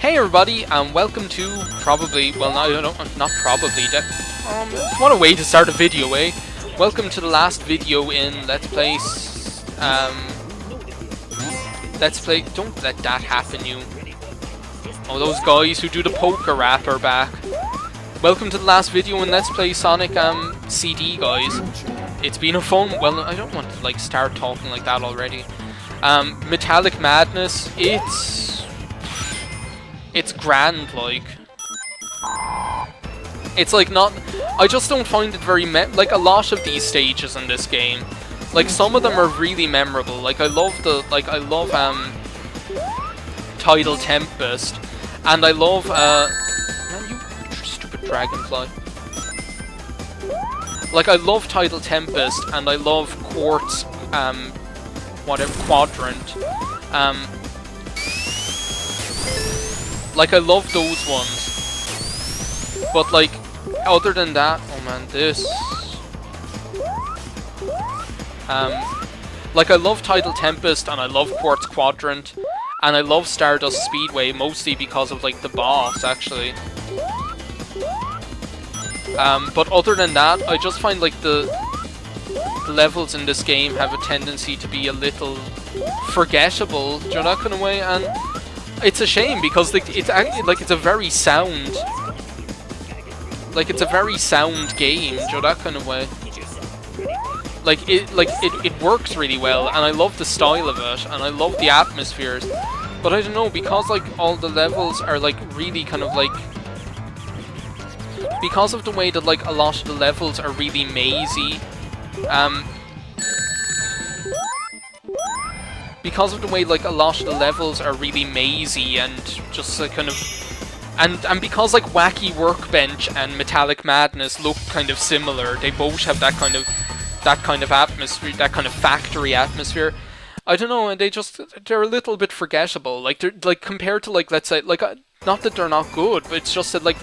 Hey everybody, and welcome to probably, well, not probably, what a way to start a video, eh? Welcome to the last video in Let's Play, don't let that happen, you. Oh, those guys who do the poker rap are back. Welcome to the last video in Let's Play Sonic, CD, guys. It's been a fun, well, I don't want to, like, start talking like that already. Metallic Madness, it's grand, like. It's like not, I just don't find it very, like a lot of these stages in this game. Like some of them are really memorable, like I love Tidal Tempest, and I love, man, you stupid dragonfly. Like I love Tidal Tempest, and I love Quartz, whatever, Quadrant, like, I love those ones. But, like, other than that... Oh, man, this... like, I love Tidal Tempest, and I love Quartz Quadrant, and I love Stardust Speedway, mostly because of, like, the boss, actually. But other than that, I just find, like, the levels in this game have a tendency to be a little forgettable, do you know, that kind of way, and... It's a shame because it's a very sound, game, you know, that kind of way. It works really well, and I love the style of it, and I love the atmospheres. But I don't know, because like all the levels are like really kind of like, because of the way that like a lot of the levels are really mazy, because of the way like a lot of the levels are really mazy and just kind of, and because like Wacky Workbench and Metallic Madness look kind of similar, they both have that kind of atmosphere, that kind of factory atmosphere. I don't know, and they're a little bit forgettable. Like they're like compared to like, let's say, like not that they're not good, but it's just that like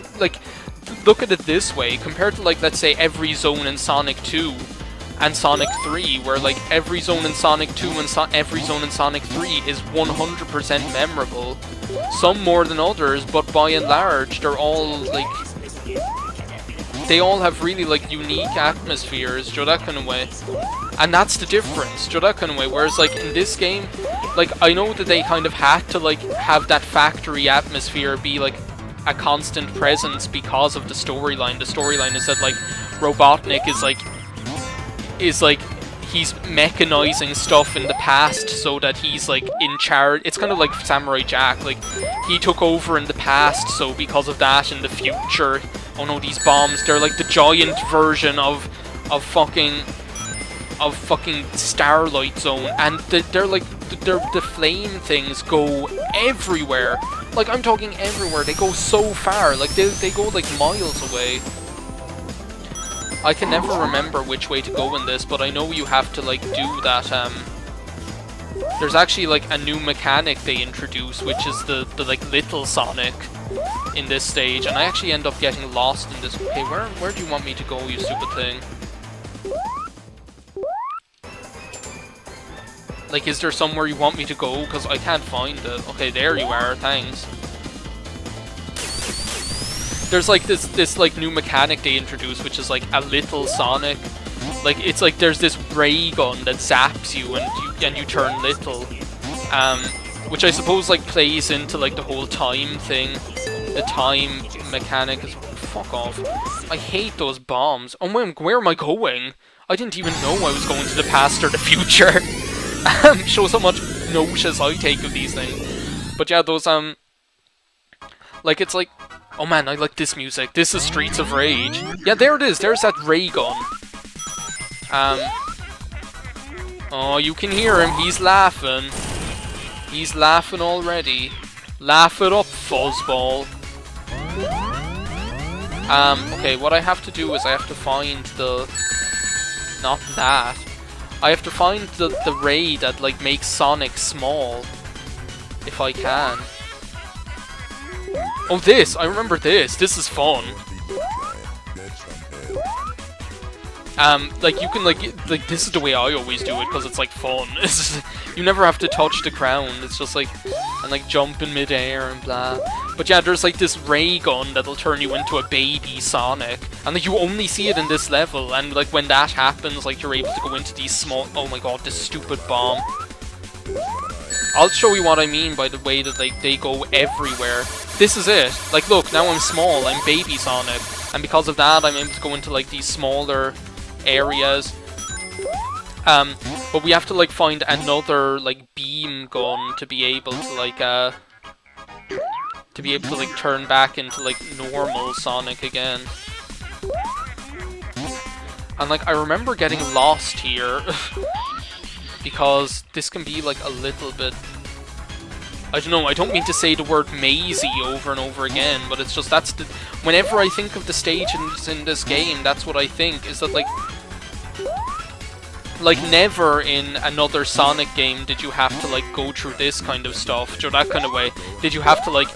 look at it this way, compared to like, let's say, every zone in Sonic 2 and Sonic 3, where like every zone in Sonic 2 and every zone in Sonic 3 is 100% memorable. Some more than others, but by and large, they're all like, they all have really like unique atmospheres, you know, that kind of way. And that's the difference, you know, that kind of way. Whereas like in this game, like I know that they kind of had to like have that factory atmosphere be like a constant presence because of the storyline. The storyline is that like Robotnik is like he's mechanizing stuff in the past so that he's like in charge. It's kind of like Samurai Jack, like he took over in the past, so because of that in the future, oh no, these bombs, they're like the giant version of fucking Starlight Zone, and they're like the flame things go everywhere. Like I'm talking everywhere. They go so far, like they go like miles away. I can never remember which way to go in this, but I know you have to like do that, there's actually like a new mechanic they introduce, which is the like little Sonic in this stage, and I actually end up getting lost in this. Okay, where do you want me to go, you stupid thing? Like, is there somewhere you want me to go? Because I can't find it. Okay, there you are, thanks. There's like this like new mechanic they introduced, which is like a little Sonic. Like it's like there's this ray gun that zaps you and you turn little, which I suppose like plays into like the whole time thing. The time mechanic is, fuck off. I hate those bombs. Oh, where am I going? I didn't even know I was going to the past or the future. Shows how much notice I take of these things. But yeah, those like it's like. Oh man, I like this music. This is Streets of Rage. Yeah, there it is. There's that ray gun. Oh, you can hear him. He's laughing. He's laughing already. Laugh it up, fuzzball. Okay, what I have to do is I have to find the... Not that. I have to find the ray that, like, makes Sonic small. If I can. Oh, this! I remember this! This is fun! Like, you can, like, this is the way I always do it, because it's, like, fun. You never have to touch the ground, it's just, like, and like jump in midair and blah. But yeah, there's like this ray gun that'll turn you into a baby Sonic, and like you only see it in this level, and like when that happens, like you're able to go into these small, oh my god, this stupid bomb. I'll show you what I mean by the way that like they go everywhere. This is it. Like look, now I'm small, I'm baby Sonic, and because of that I'm able to go into like these smaller areas. But we have to like find another like beam gun to be able to like turn back into like normal Sonic again. And like I remember getting lost here because this can be like a little bit, I don't know, I don't mean to say the word mazy over and over again, but it's just that's the, whenever I think of the stages in this game, that's what I think, is that like never in another Sonic game did you have to like go through this kind of stuff, so that kind of way. Did you have to like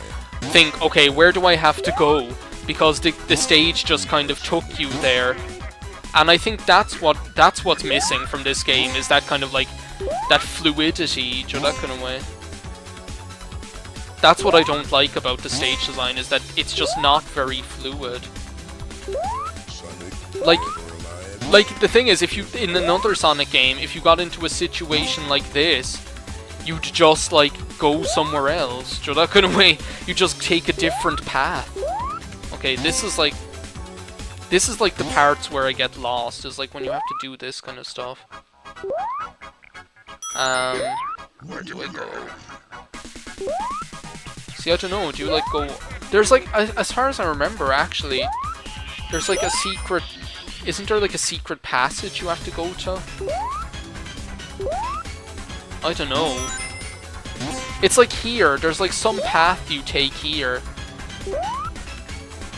think, okay, where do I have to go? Because the stage just kind of took you there. And I think that's what's missing from this game, is that kind of like that fluidity, so that kind of way. That's what I don't like about the stage design, is that it's just not very fluid. Like the thing is, if you, in another Sonic game, if you got into a situation like this, you'd just like go somewhere else. So that kind of way, you just take a different path. Okay, this is like the parts where I get lost, is like when you have to do this kind of stuff. Where do I go? See, I don't know, do you like go, there's like, as far as I remember actually, there's like a secret, isn't there like a secret passage you have to go to? I don't know. It's like here, there's like some path you take here,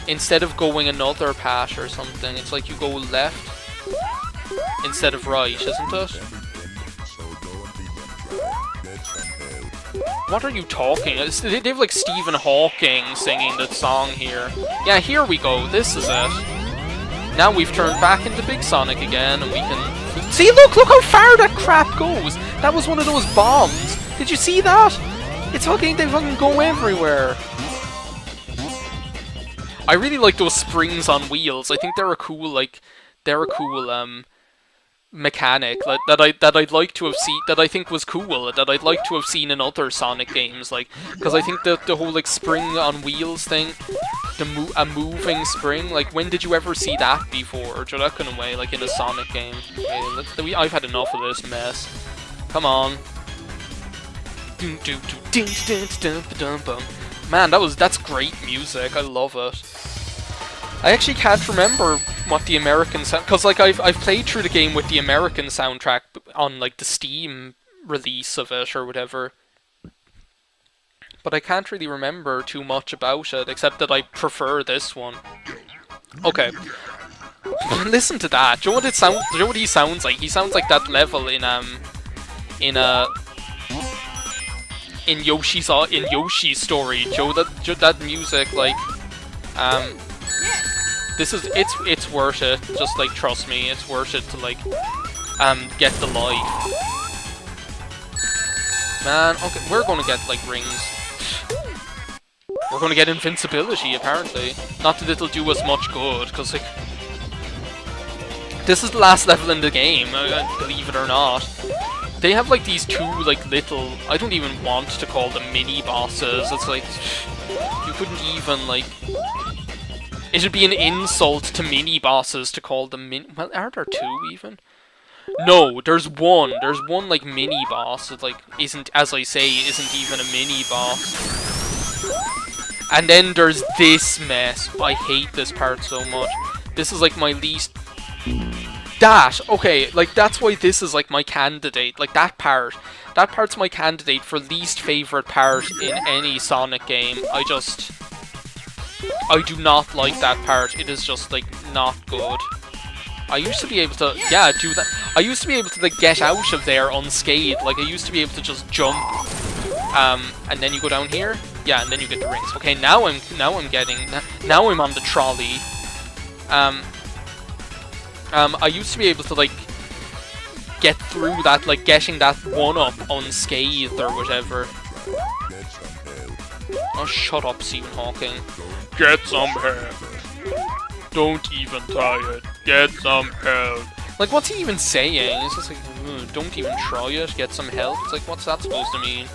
instead of going another path or something. It's like you go left instead of right, isn't it? What are you talking? They have like Stephen Hawking singing that song here. Yeah, here we go. This is it. Now we've turned back into Big Sonic again, and we can... See, look how far that crap goes! That was one of those bombs! Did you see that? It's fucking, they fucking go everywhere! I really like those springs on wheels. I think they're a cool, like, mechanic that I'd like to have seen, that I think was cool, that I'd like to have seen in other Sonic games, like, because I think the whole like spring on wheels thing, a moving spring, like when did you ever see that before, or that kind of way, like in a Sonic game? Okay, I've had enough of this mess. Come on. Man, that's great music. I love it. I actually can't remember what the American sound, because like I've played through the game with the American soundtrack on like the Steam release of it or whatever, but I can't really remember too much about it except that I prefer this one. Okay, listen to that. Do you know what it sounds? Do you know what he sounds like? He sounds like that level in Yoshi's Story. Joe, that music, like this is, it's worth it. Just like trust me, it's worth it to like get the life. Man, okay, we're gonna get like rings. We're gonna get invincibility apparently. Not that it'll do us much good, because like this is the last level in the game, believe it or not. They have like these two like little, I don't even want to call them mini bosses. It's like you couldn't even like. It would be an insult to mini-bosses to call them well, are there two, even? No, there's one. There's one, like, mini-boss that, like, isn't, as I say, isn't even a mini-boss. And then there's this mess. I hate this part so much. This is, like, my least... That! Okay, like, that's why this is, like, my candidate. Like, that part. That part's my candidate for least favorite part in any Sonic game. I do not like that part. It is just, like, not good. I used to be able to, yeah, do that. I used to be able to, like, get out of there unscathed. Like, I used to be able to just jump. And then you go down here. Yeah, and then you get the rings. Okay, now I'm on the trolley. I used to be able to, like, get through that, like, getting that one-up unscathed or whatever. Oh, shut up, Stephen Hawking. Get some help. Don't even try it. Get some help. Like, what's he even saying? He's just like, don't even try it. Get some help. It's like, what's that supposed to mean?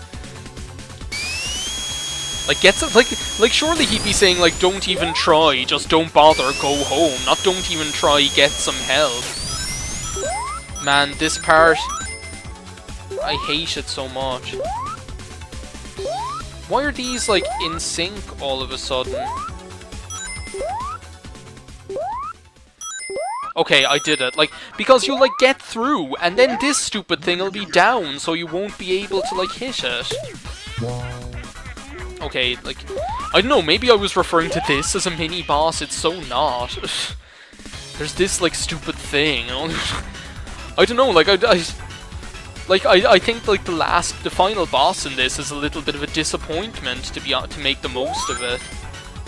Like, get some, like surely he'd be saying, like, don't even try, just don't bother, go home. Not don't even try, get some help. Man, this part, I hate it so much. Why are these, like, in sync all of a sudden? Okay, I did it. Like, because you'll, like, get through, and then this stupid thing will be down, so you won't be able to, like, hit it. Okay, like, I don't know, maybe I was referring to this as a mini-boss, it's so not. There's this, like, stupid thing, you know? I don't know, like, I think, like, the final boss in this is a little bit of a disappointment, to make the most of it.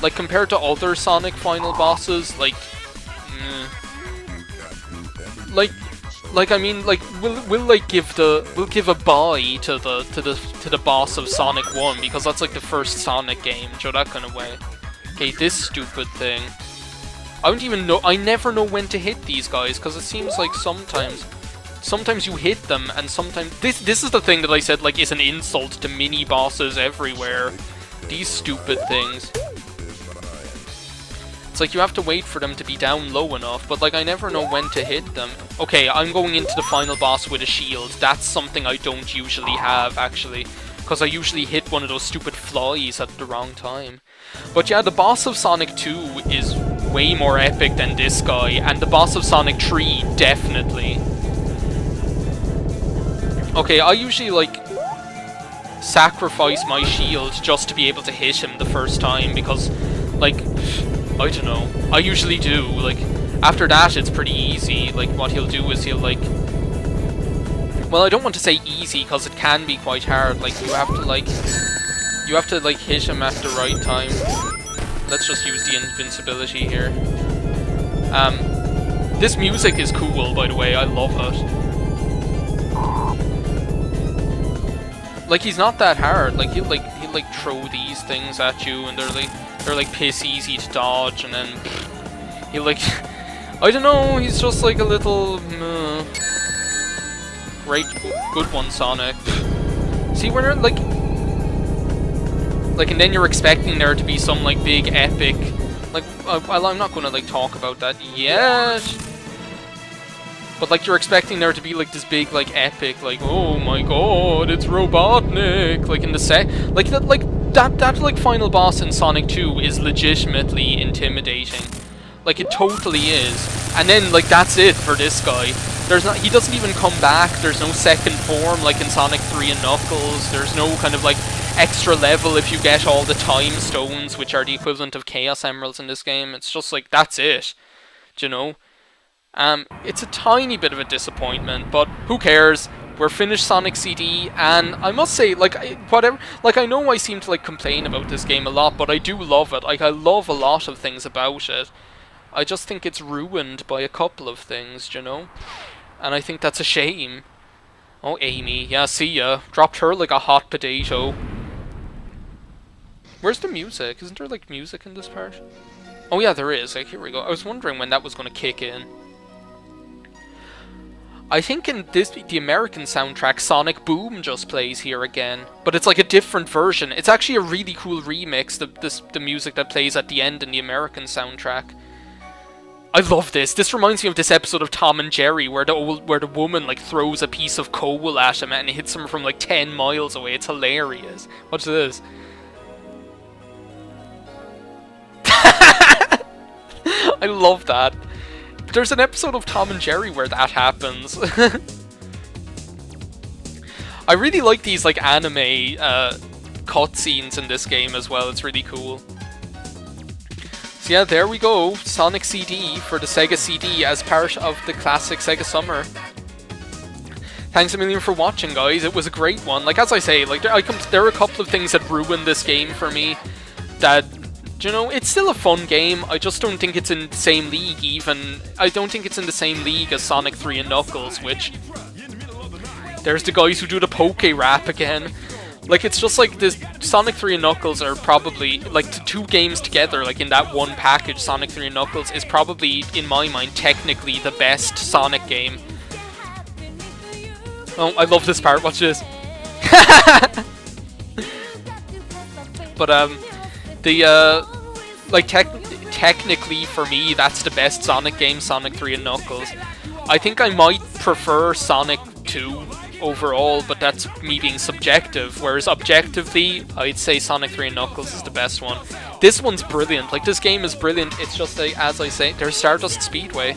Like, compared to other Sonic final bosses, like, Like I mean, like we'll give a bye to the boss of Sonic 1 because that's like the first Sonic game, so that kind of way. Okay, this stupid thing. I don't even know. I never know when to hit these guys because it seems like sometimes you hit them and sometimes this is the thing that I said like is an insult to mini bosses everywhere. These stupid things. It's like you have to wait for them to be down low enough, but like I never know when to hit them. Okay, I'm going into the final boss with a shield. That's something I don't usually have, actually, because I usually hit one of those stupid flies at the wrong time. But yeah, the boss of Sonic 2 is way more epic than this guy, and the boss of Sonic 3, definitely. Okay, I usually, like, sacrifice my shield just to be able to hit him the first time, because, like, I don't know. I usually do. Like, after that, it's pretty easy. Like, what he'll do is he'll, like... Well, I don't want to say easy, because it can be quite hard. Like, you have to, like, hit him at the right time. Let's just use the invincibility here. This music is cool, by the way. I love it. Like, he's not that hard. Like, he'll throw these things at you, and they're like piss easy to dodge, and then he'll like I don't know, he's just like a little great good one, Sonic. See, when you're like and then you're expecting there to be some like big epic like well, I'm not gonna like talk about that yet, but like you're expecting there to be like this big like epic like, oh my god, it's Robotnik, like in the set like that like final boss in Sonic 2 is legitimately intimidating. Like, it totally is. And then like that's it for this guy. He doesn't even come back. There's no second form like in Sonic 3 and Knuckles. There's no kind of like extra level if you get all the time stones, which are the equivalent of Chaos Emeralds in this game. It's just like that's it. Do you know? It's a tiny bit of a disappointment, but who cares? We're finished Sonic CD, and I must say, like, whatever, like, I know I seem to, like, complain about this game a lot, but I do love it. Like, I love a lot of things about it. I just think it's ruined by a couple of things, you know? And I think that's a shame. Oh, Amy. Yeah, see ya. Dropped her like a hot potato. Where's the music? Isn't there, like, music in this part? Oh, yeah, there is. Like, here we go. I was wondering when that was going to kick in. I think in the American soundtrack, Sonic Boom just plays here again, but it's like a different version. It's actually a really cool remix, the music that plays at the end in the American soundtrack. I love this. This reminds me of this episode of Tom and Jerry where the woman like throws a piece of coal at him and it hits him from like 10 miles away. It's hilarious. Watch this. I love that. There's an episode of Tom and Jerry where that happens. I really like these like anime cutscenes in this game as well. It's really cool. So yeah, there we go. Sonic CD for the Sega CD as part of the classic Sega Summer. Thanks a million for watching, guys. It was a great one. Like, as I say, like there are a couple of things that ruined this game for me. That, you know, it's still a fun game. I just don't think it's in the same league even. I don't think it's in the same league as Sonic 3 and Knuckles, which... There's the guys who do the poke rap again. Like, it's just like this. Sonic 3 and Knuckles are probably like the two games together, like in that one package. Sonic 3 and Knuckles is probably, in my mind, technically the best Sonic game. Oh, I love this part. Watch this. But the like technically for me, that's the best Sonic game, Sonic 3 and Knuckles. I think I might prefer Sonic 2 overall, but that's me being subjective, whereas objectively, I'd say Sonic 3 and Knuckles is the best one. This one's brilliant. Like, this game is brilliant. It's just, as I say, there's Stardust Speedway.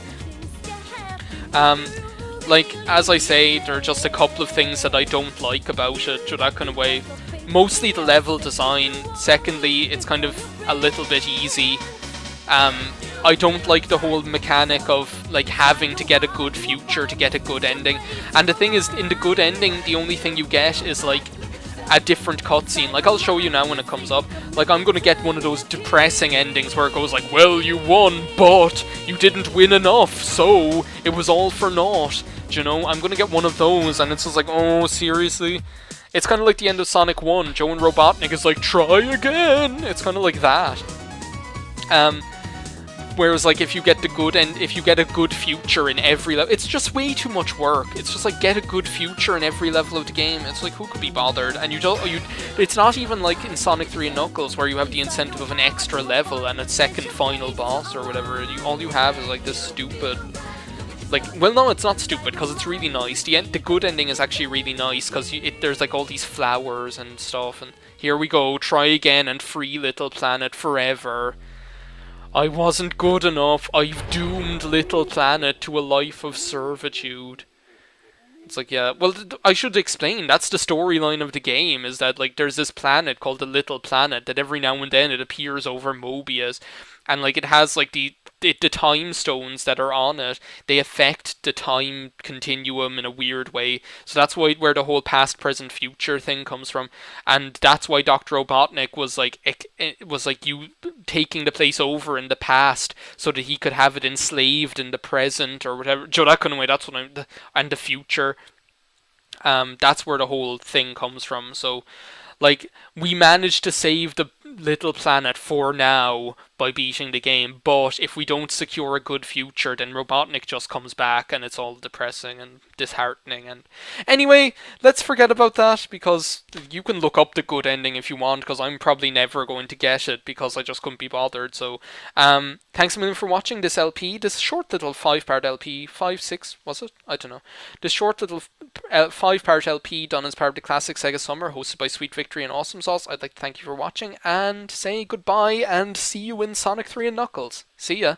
Like, as I say, there are just a couple of things that I don't like about it, that kind of way. Mostly the level design. Secondly, it's kind of a little bit easy. I don't like the whole mechanic of like having to get a good future to get a good ending. And the thing is, in the good ending, the only thing you get is like a different cutscene. Like, I'll show you now when it comes up. Like, I'm gonna get one of those depressing endings where it goes like, well, you won, but you didn't win enough, so it was all for naught. Do you know? I'm gonna get one of those, and it's just like, oh, seriously? It's kind of like the end of Sonic 1. Joe and Robotnik is like, try again! It's kind of like that. Whereas, like, if you get a good future in every level, it's just way too much work. It's just like, get a good future in every level of the game. It's like, who could be bothered? And it's not even like in Sonic 3 and Knuckles where you have the incentive of an extra level and a second final boss or whatever. All you have is like this stupid, like, well, no, it's not stupid because it's really nice. The good ending is actually really nice because there's like all these flowers and stuff. And here we go, try again and free Little Planet forever. I wasn't good enough. I've doomed Little Planet to a life of servitude. It's like, yeah, well, I should explain. That's the storyline of the game, is that, like, there's this planet called the Little Planet that every now and then it appears over Mobius. And, like, it has, like, the time stones that are on it, they affect the time continuum in a weird way. So that's where the whole past, present, future thing comes from. And that's why Dr. Robotnik was like you taking the place over in the past so that he could have it enslaved in the present or whatever. Joe, that kind of way, that's what and the future. That's where the whole thing comes from. So, like, we managed to save the Little Planet for now by beating the game, but if we don't secure a good future, then Robotnik just comes back and it's all depressing and disheartening. And anyway, let's forget about that, because you can look up the good ending if you want, because I'm probably never going to get it because I just couldn't be bothered. So thanks a million for watching this LP, this short little 5-part LP, 5-6 was it? I don't know. This short little 5-part LP done as part of the Classic Sega Summer, hosted by Sweet Victory and Awesome Sauce. I'd like to thank you for watching and say goodbye and see you in Sonic 3 and Knuckles. See ya.